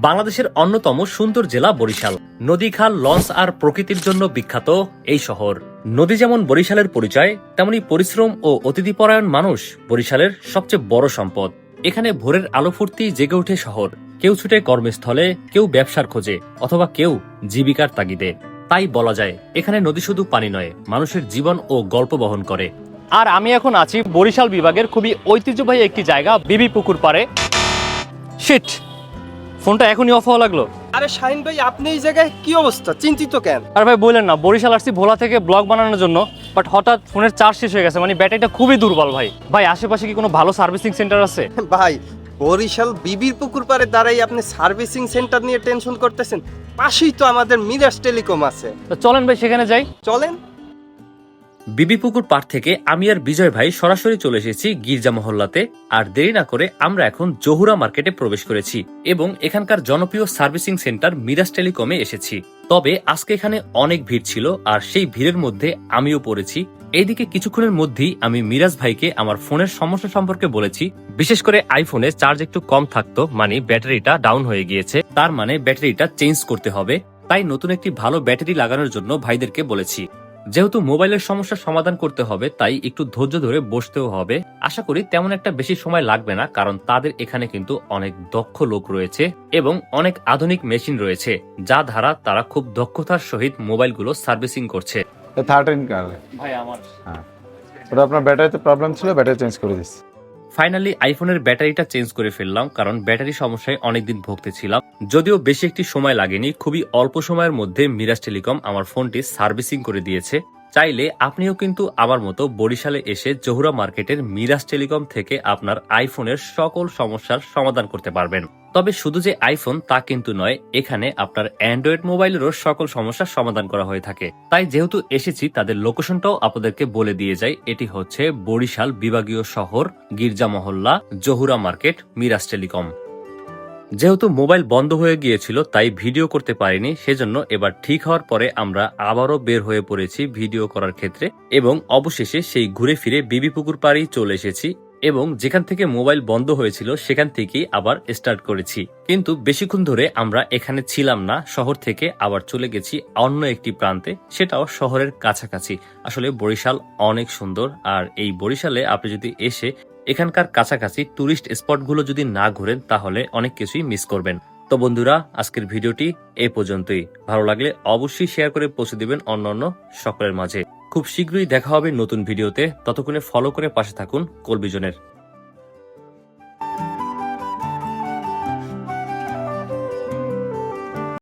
বাংলাদেশের অন্যতম সুন্দর জেলা বরিশাল। নদী, খাল, লঞ্চ আর প্রকৃতির জন্য বিখ্যাত এই শহর। নদী যেমন বরিশালের পরিচয়, তেমনি পরিশ্রম ও অতিথিপরায়ণ মানুষ বরিশালের সবচেয়ে বড় সম্পদ। এখানে ভোরের আলো ফুর্তি জেগে ওঠে শহর। কেউ ছুটে কর্মস্থলে, কেউ ব্যবসার খোঁজে, অথবা কেউ জীবিকার তাগিদে। তাই বলা যায় এখানে নদী শুধু পানি নয়, মানুষের জীবন ও গল্প বহন করে। আর আমি এখন আছি বরিশাল বিভাগের খুবই ঐতিহ্যবাহী একটি জায়গা, বিবি পুকুর পাড়ে। শিট, ফোনটা এখনই অফ হওয়া লাগলো। আরে শাহিন ভাই, আপনি এই জায়গায় কি অবস্থা, চিন্তিত কেন? আর ভাই বললেন না, বরিশাল আসছি ভোলা থেকে ব্লগ বানানোর জন্য, বাট হঠাৎ ফোনের চার্জ শেষ হয়ে গেছে। মানে ব্যাটারিটা খুবই দুর্বল। ভাই আশেপাশে কি কোনো ভালো সার্ভিসিং সেন্টার আছে? ভাই, বরিশাল বিবির পুকুর পাড়ে দাঁড়াই আপনি সার্ভিসিং সেন্টার নিয়ে টেনশন করতেছেন? পাশেই তো আমাদের মিরাজ টেলিকম আছে। তো চলেন ভাই সেখানে যাই। চলেন। বিবি পুকুর পাড় থেকে আমি আর বিজয় ভাই সরাসরি চলে এসেছি গির্জা মহল্লাতে। আর দেরি না করে আমরা এখন জহুরা মার্কেটে প্রবেশ করেছি এবং এখানকার জনপ্রিয় সার্ভিসিং সেন্টার মিরাজ টেলিকমে এসেছি। তবে আজকে এখানে অনেক ভিড় ছিল, আর সেই ভিড়ের মধ্যে আমিও পড়েছি। এইদিকে কিছুক্ষণের মধ্যেই আমি মিরাজ ভাইকে আমার ফোনের সমস্যা সম্পর্কে বলেছি। বিশেষ করে আইফোনে চার্জ একটু কম থাকতো, মানে ব্যাটারিটা ডাউন হয়ে গিয়েছে, তার মানে ব্যাটারিটা চেঞ্জ করতে হবে। তাই নতুন একটি ভালো ব্যাটারি লাগানোর জন্য ভাইদেরকে বলেছি। যেহেতু মোবাইলের সমস্যার সমাধান করতে হবে, তাই একটু ধৈর্য ধরে বসতেও হবে। আশা করি তেমন একটা বেশি সময় লাগবে না, কারণ তাদের এখানে কিন্তু অনেক দক্ষ লোক রয়েছে এবং অনেক আধুনিক মেশিন রয়েছে, যা দ্বারা তারা খুব দক্ষতার সহিত মোবাইলগুলো সার্ভিসিং করছে। 13 কার ভাই আমার ওটা আপনার ব্যাটারিতে প্রবলেম ছিল, ব্যাটারি চেঞ্জ করে দিচ্ছি। ফাইনালি আইফোনের ব্যাটারিটা চেঞ্জ করে ফেললাম, কারণ ব্যাটারি সমস্যায় অনেকদিন ভুগতেছিলাম। যদিও বেশি একটি সময় লাগেনি, খুবই অল্প সময়ের মধ্যে মিরাজ টেলিকম আমার ফোনটি সার্ভিসিং করে দিয়েছে। চাইলে আপনিও কিন্তু আমার মতো বরিশালে এসে জহুরা মার্কেটের মিরাজ টেলিকম থেকে আপনার আইফোনের সকল সমস্যার সমাধান করতে পারবেন। তবে শুধু যে আইফোন তা কিন্তু নয়, এখানে আপনার অ্যান্ড্রয়েড মোবাইলেরও সকল সমস্যার সমাধান করা হয়ে থাকে। তাই যেহেতু এসেছি, তাদের লোকেশনটাও আপনাদেরকে বলে দিয়ে যাই। এটি হচ্ছে বরিশাল বিভাগীয় শহর, গির্জা মহল্লা, জহুরা মার্কেট, মিরাজ টেলিকম। যেহেতু মোবাইল বন্ধ হয়ে গিয়েছিল, তাই ভিডিও করতে পারিনি। সেজন্য এবার ঠিক হওয়ার পরে আমরা আবারও বের হয়ে পড়েছি ভিডিও করার ক্ষেত্রে, এবং অবশেষে সেই ঘুরে ফিরে বিবি পুকুর পাড়েই চলে এসেছি এবং যেখান থেকে মোবাইল বন্ধ হয়েছিল সেখান থেকেই আবার স্টার্ট করেছি। কিন্তু বেশিক্ষণ ধরে আমরা এখানে ছিলাম না, শহর থেকে আবার চলে গেছি অন্য একটি প্রান্তে, সেটাও শহরের কাছাকাছি। আসলে বরিশাল অনেক সুন্দর, আর এই বরিশালে আপনি যদি এসে এখানকার কাছাকাছি টুরিস্ট স্পটগুলো যদি না ঘুরেন, তাহলে অনেক কিছুই মিস করবেন। তো বন্ধুরা, আজকের ভিডিওটি এই পর্যন্তই। ভালো লাগলে অবশ্যই শেয়ার করে পৌঁছে দিবেন অন্যান্য সকলের মাঝে। খুব শীঘ্রই দেখা হবে নতুন ভিডিওতে। ততক্ষণে ফলো করে পাশে থাকুন কলভিশনের।